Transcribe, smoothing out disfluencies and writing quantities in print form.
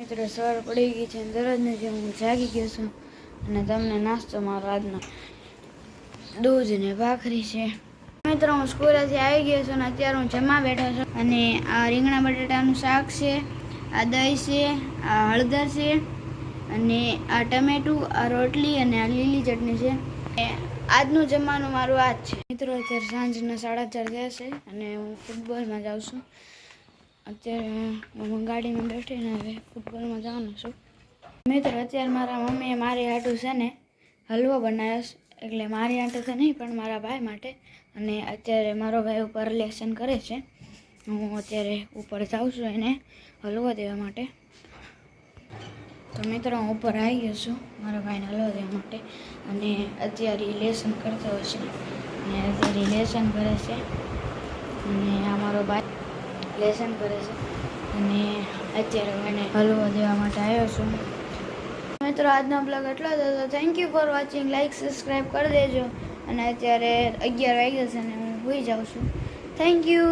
મિત્રો સવાર પડી ગઈ છે દરરોજનું જે હું જાગી ગયો છું અને તમને નાસ્તો મારો આજનો દૂધ ને ભાખરી છે. મિત્રો હું સ્કૂલેથી આવી ગયો છું અને અત્યારે હું જમવા બેઠો છું અને આ રીંગણા બટાટાનું શાક છે, આ દહીં છે, આ હળદર છે અને આ ટમેટું, આ રોટલી અને આ લીલી ચટણી છે. આજનું જમવાનું મારું આ જ છે. મિત્રો અત્યારે સાંજના 4:30 થયા છે અને હું ફૂટબોલમાં જાઉં છું. અત્યારે હું ગાડીમાં બેઠીને હવે ફૂટબોલમાં જવાનું છું. મિત્રો અત્યારે મારા મમ્મીએ મારી હાટું છે ને હલવો બનાવ્યો છે, એટલે મારી હાટું તો નહીં પણ મારા ભાઈ માટે. અને અત્યારે મારો ભાઈ ઉપર લેસન કરે છે, હું અત્યારે ઉપર જાઉં છું એને હલવો દેવા માટે. તો મિત્રો હું ઉપર આવી ગયો છું મારા ભાઈને હલવો દેવા માટે અને અત્યારે લેસન કરતો હોય છે અને અત્યારે લેસન કરે છે અને આ મારો ભાઈ લેસન કરે છે અને અત્યારે હું એને હલવો દેવા માટે આવ્યો છું. મિત્રો આજનો બ્લોગ એટલો જ હતો. Thank you for watching. Like subscribe કરી દેજો અને અત્યારે 11 વાગ્યા છે અને હું સૂઈ જાઉં છું. Thank you.